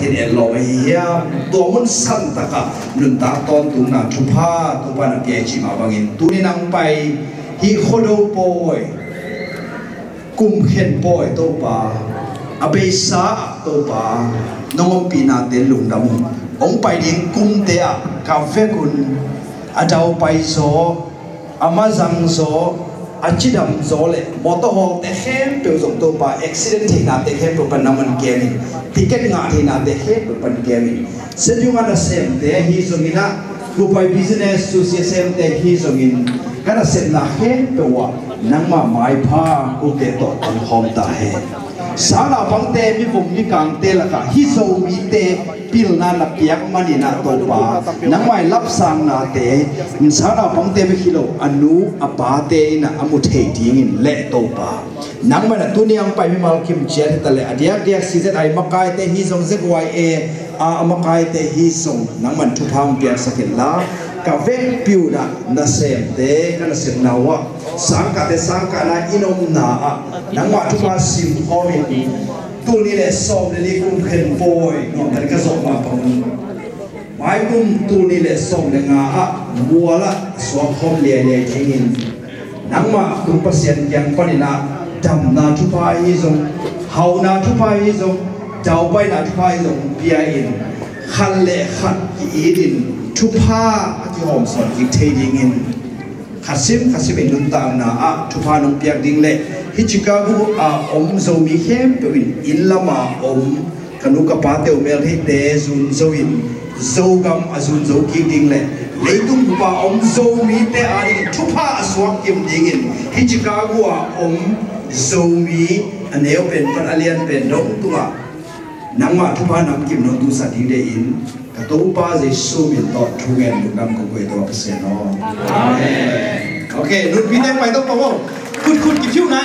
takin elo hiya to mun san taka nun ta ton tu na thupa tu pa na ke chi ma bangin tu ni nang pai hi khodo poi kum khen poi to pa abe sa to pa nongom pina te lung dam ong pai ding kum te a ka ve kun adau pai zo amazang zo achidam zo le moto hol te hem pe zo to pa accident thi na te hem pa naman ke ni ticket nga thi na te hem pa ke ni sedyunga na sem te hi zo ngina rupai business su se sem te hi zo ngin kana sem na hem pe wa nangma mai pha ku te to an hom ta he sala bangte mi bum mi kang te la ka hi zo mi te pil na la piak mani na to pa nangmai lap sang na te sala bangte mi khilo anu apa te na amu thei ding in le to pa nangma na tuniang pai mi mal kim chen ta le adia dia season ai makai te hi zong zek wai e a makai te hi song nangman thu phang piak sakin la ka vek piu na sem te kana sem na wa sangka te sangka na inom na a nangma thu pa sim homi tu ni le som le kum khen boy no kan ka som ma pang mai kum tu ni le som le nga a muala swam hom le le thingin nangma kum pasien yang panina dam na thu pa hi zong hau na thu pa hi zong jau pai na thu pa hi zong pia in khan le khat ki idin thu pa ki hom son ki thading in khasim in nun tam na a thu pa nong piak ding le hi Chicago a om zo mi hem pe in lama om kanu ka pa te umel hi te zun zo in zo gam azun zo ki ding le leitung pa om zo mi te a ni thu pa aswak kim ding in hi Chicago a om zo mi aneo pen pan alian pen dong tua nangma thu pa nam kim no tu sa ding de in ka to pa je so min to thu ngen lu gam ko ko to se no amen okay nun pi te pai to paคุณกี่คิวนะ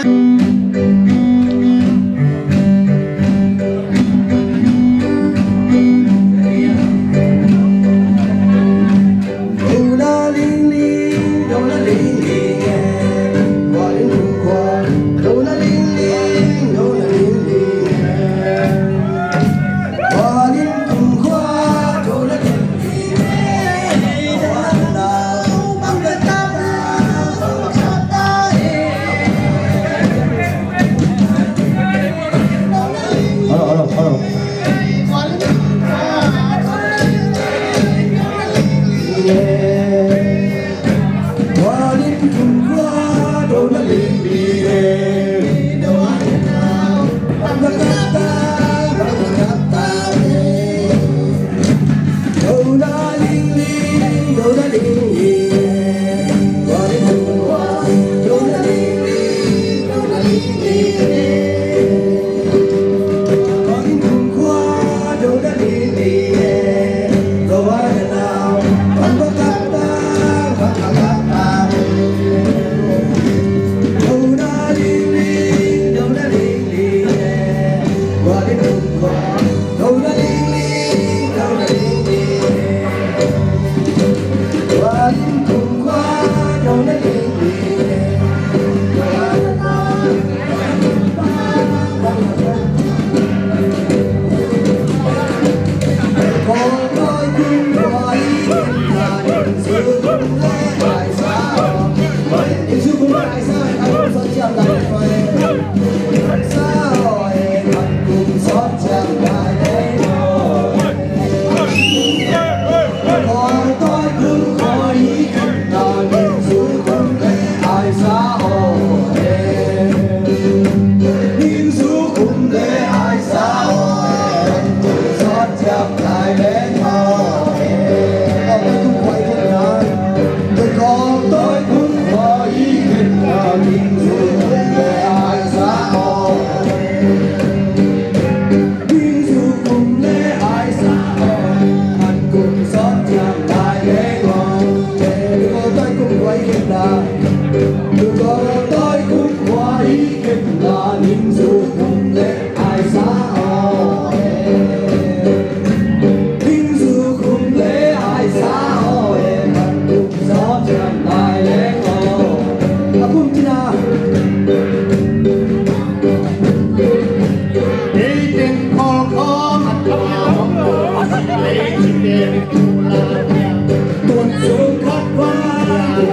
tuần xuống khát vang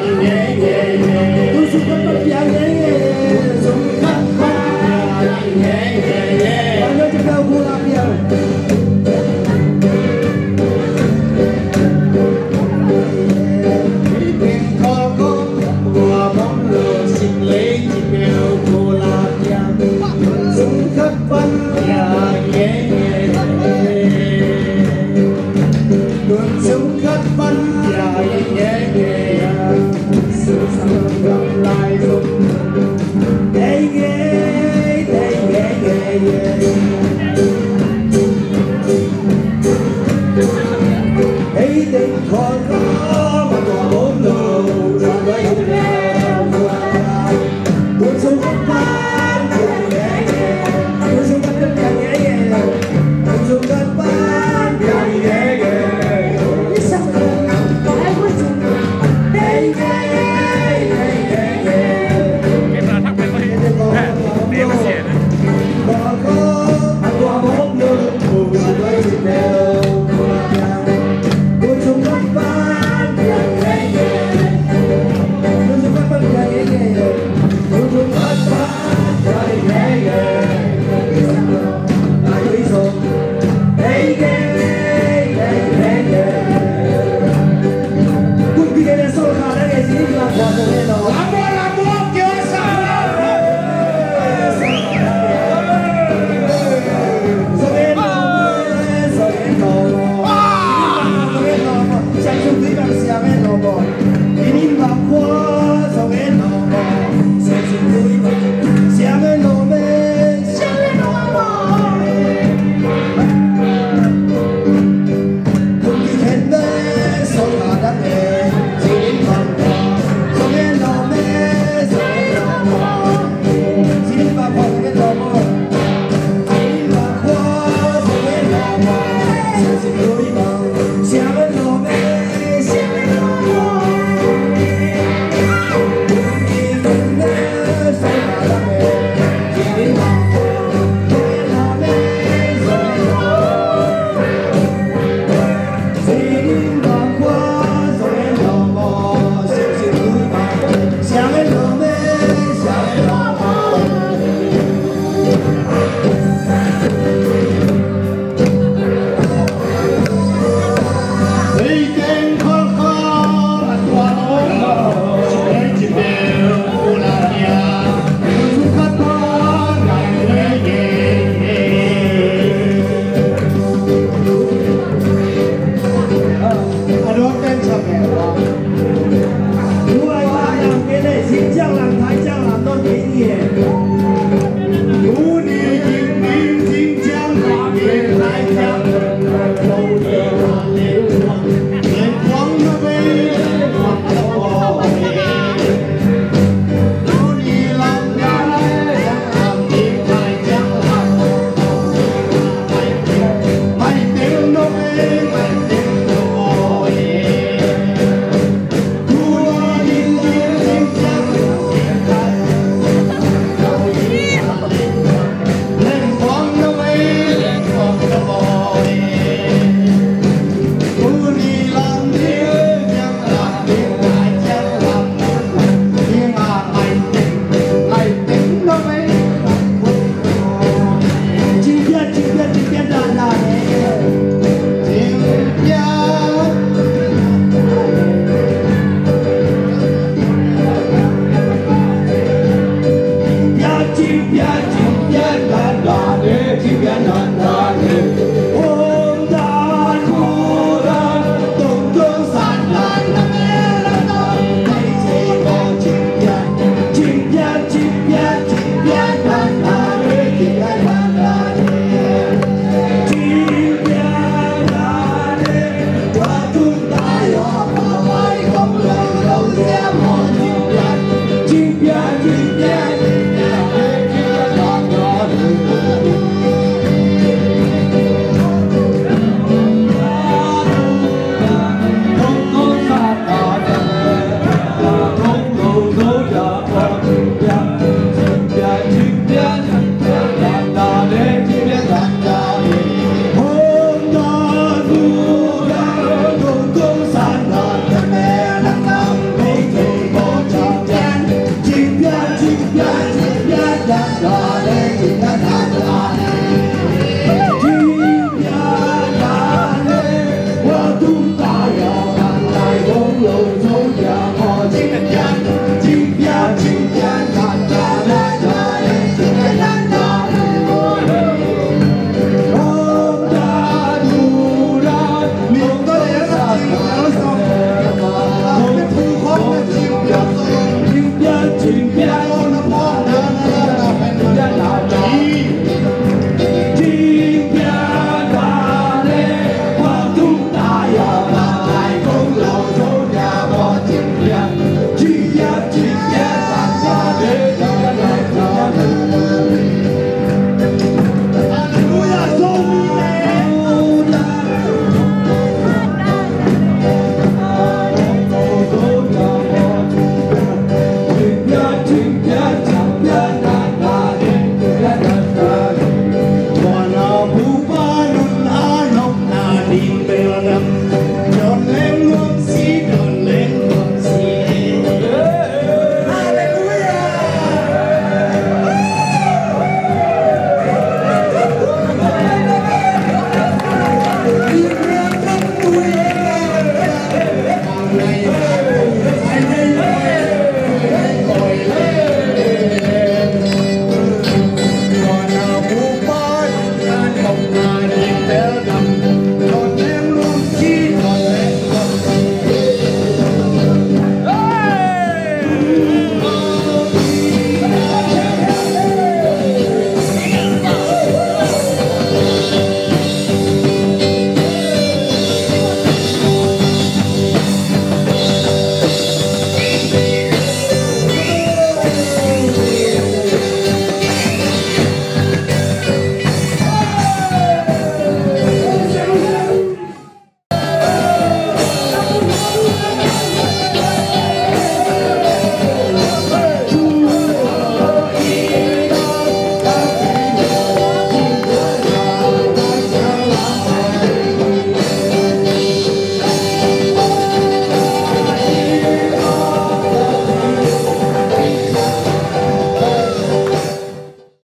tuần xuống khát vang xuống khát vang bao nhiêu chiếc đầu của làm nhiều Hãy subscribe cho kênh Ghiền Mì Gõ để không bỏ lỡ